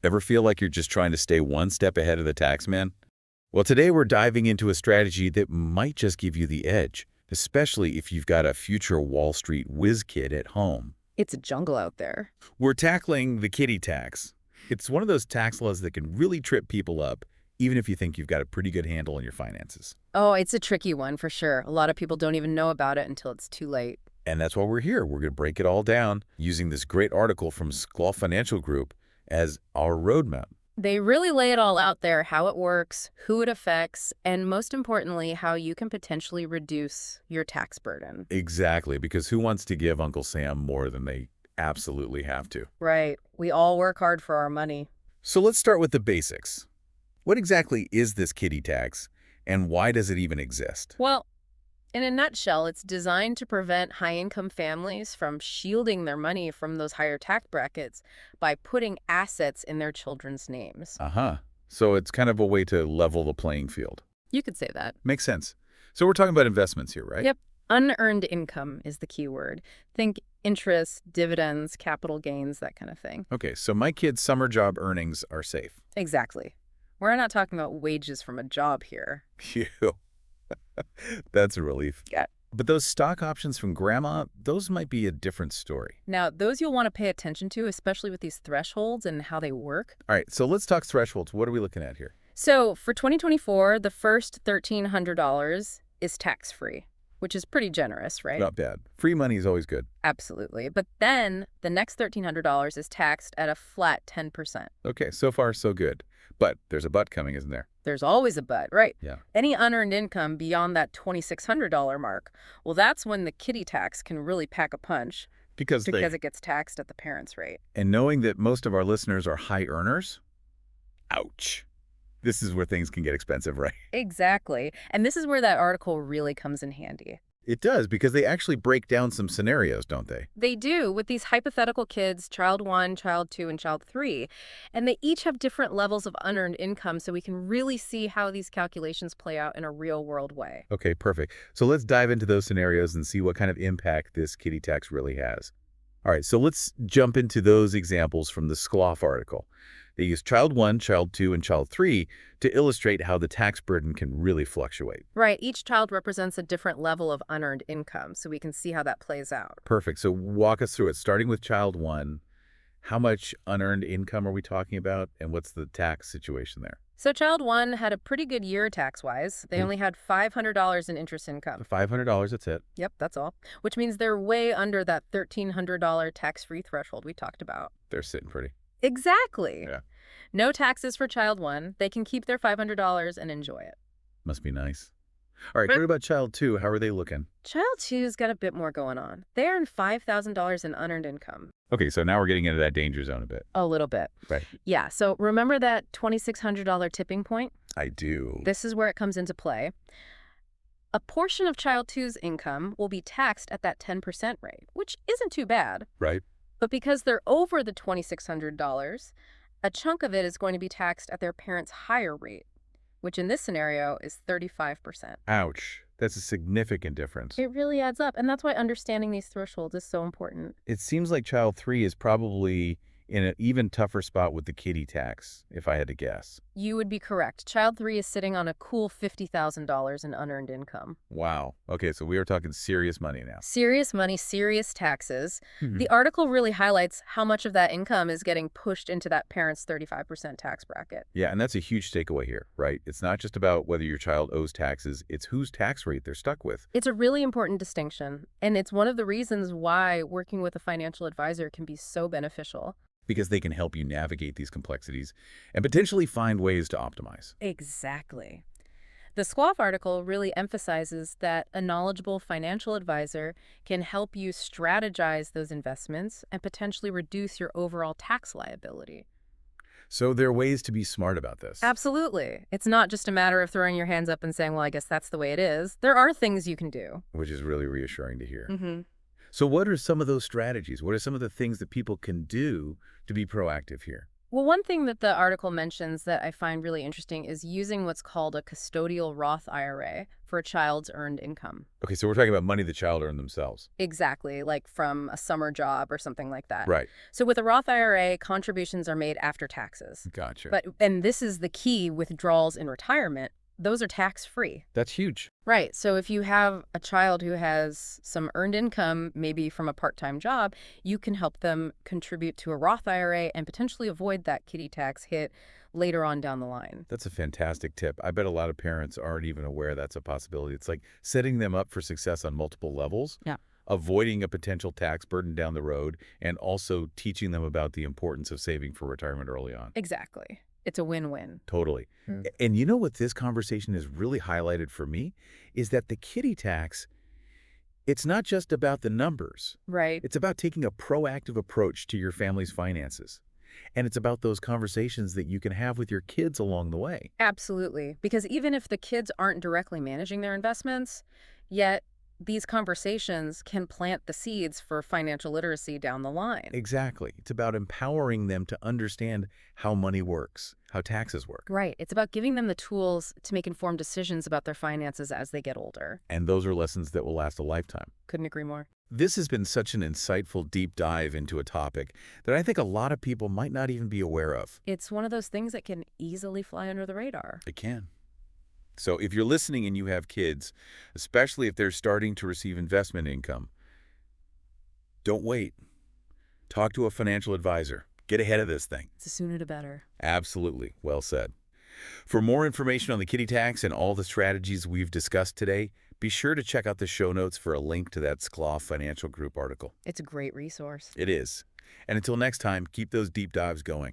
Ever feel like you're just trying to stay one step ahead of the tax man? Well, today we're diving into a strategy that might just give you the edge, especially if you've got a future Wall Street whiz kid at home. It's a jungle out there. We're tackling the kiddie tax. It's one of those tax laws that can really trip people up, even if you think you've got a pretty good handle on your finances. Oh, it's a tricky one for sure. A lot of people don't even know about it until it's too late. And that's why we're here. We're going to break it all down using this great article from Skloff Financial Group as our roadmap. They really lay it all out there, how it works, who it affects, and most importantly, how you can potentially reduce your tax burden. Exactly, because who wants to give Uncle Sam more than they absolutely have to? Right. We all work hard for our money. So let's start with the basics. What exactly is this kiddie tax, and why does it even exist? Well, in a nutshell, it's designed to prevent high-income families from shielding their money from those higher tax brackets by putting assets in their children's names. Uh-huh. So it's kind of a way to level the playing field. You could say that. Makes sense. So we're talking about investments here, right? Yep. Unearned income is the key word. Think interest, dividends, capital gains, that kind of thing. Okay, so my kid's summer job earnings are safe. Exactly. We're not talking about wages from a job here. Phew. That's a relief. Yeah. But those stock options from Grandma, those might be a different story. Now, those you'll want to pay attention to, especially with these thresholds and how they work. All right, so let's talk thresholds. What are we looking at here? So for 2024, the first $1,300 is tax-free, which is pretty generous, right? Not bad. Free money is always good. Absolutely. But then the next $1,300 is taxed at a flat 10%. Okay, so far so good. But there's a but coming, isn't there? There's always a but, right? Yeah. Any unearned income beyond that $2,600 mark, well, that's when the kiddie tax can really pack a punch Because it gets taxed at the parents' rate. And knowing that most of our listeners are high earners, ouch. This is where things can get expensive, right? Exactly. And this is where that article really comes in handy. It does, because they actually break down some scenarios, don't they? They do, with these hypothetical kids, child 1, child 2, and child 3. And they each have different levels of unearned income, so we can really see how these calculations play out in a real-world way. Okay, perfect. So let's dive into those scenarios and see what kind of impact this kiddie tax really has. All right, so let's jump into those examples from the Skloff article. They use child 1, child 2, and child 3 to illustrate how the tax burden can really fluctuate. Right. Each child represents a different level of unearned income, so we can see how that plays out. Perfect. So walk us through it. Starting with child 1, how much unearned income are we talking about, and what's the tax situation there? So child 1 had a pretty good year tax-wise. They only had $500 in interest income. $500, that's it. Yep, that's all. Which means they're way under that $1,300 tax-free threshold we talked about. They're sitting pretty. Exactly. Yeah. No taxes for child 1. They can keep their $500 and enjoy it. Must be nice. All right, what about child 2? How are they looking? Child 2's got a bit more going on. They earn $5,000 in unearned income. Okay, so now we're getting into that danger zone a bit. A little bit. Right. Yeah, so remember that $2,600 tipping point? I do. This is where it comes into play. A portion of child 2's income will be taxed at that 10% rate, which isn't too bad. Right. But because they're over the $2,600, a chunk of it is going to be taxed at their parents' higher rate, which in this scenario is 35%. Ouch. That's a significant difference. It really adds up, and that's why understanding these thresholds is so important. It seems like child 3 is probably in an even tougher spot with the kiddie tax, if I had to guess. You would be correct. Child 3 is sitting on a cool $50,000 in unearned income. Wow. Okay, so we are talking serious money now. Serious money, serious taxes. The article really highlights how much of that income is getting pushed into that parent's 35% tax bracket. Yeah, and that's a huge takeaway here, right? It's not just about whether your child owes taxes, it's whose tax rate they're stuck with. It's a really important distinction, and it's one of the reasons why working with a financial advisor can be so beneficial. Because they can help you navigate these complexities and potentially find ways to optimize. Exactly. The Skloff article really emphasizes that a knowledgeable financial advisor can help you strategize those investments and potentially reduce your overall tax liability. So there are ways to be smart about this. Absolutely. It's not just a matter of throwing your hands up and saying, well, I guess that's the way it is. There are things you can do. Which is really reassuring to hear. Mm-hmm. So what are some of those strategies? What are some of the things that people can do to be proactive here? Well, one thing that the article mentions that I find really interesting is using what's called a custodial Roth IRA for a child's earned income. Okay, so we're talking about money the child earned themselves. Exactly, like from a summer job or something like that. Right. So with a Roth IRA, contributions are made after taxes. Gotcha. And this is the key: withdrawals in retirement, those are tax-free. That's huge. Right. So if you have a child who has some earned income, maybe from a part-time job, you can help them contribute to a Roth IRA and potentially avoid that kiddie tax hit later on down the line. That's a fantastic tip. I bet a lot of parents aren't even aware that's a possibility. It's like setting them up for success on multiple levels, Yeah. avoiding a potential tax burden down the road, and also teaching them about the importance of saving for retirement early on. Exactly. It's a win-win. Totally. And you know what this conversation has really highlighted for me is that the kiddie tax, it's not just about the numbers. Right. It's about taking a proactive approach to your family's finances. And it's about those conversations that you can have with your kids along the way. Absolutely. Because even if the kids aren't directly managing their investments, yet these conversations can plant the seeds for financial literacy down the line. Exactly. It's about empowering them to understand how money works, how taxes work. Right. It's about giving them the tools to make informed decisions about their finances as they get older. And those are lessons that will last a lifetime. Couldn't agree more. This has been such an insightful deep dive into a topic that I think a lot of people might not even be aware of. It's one of those things that can easily fly under the radar. It can. So if you're listening and you have kids, especially if they're starting to receive investment income, don't wait. Talk to a financial advisor. Get ahead of this thing. The sooner the better. Absolutely. Well said. For more information on the kiddie tax and all the strategies we've discussed today, be sure to check out the show notes for a link to that Skloff Financial Group article. It's a great resource. It is. And until next time, keep those deep dives going.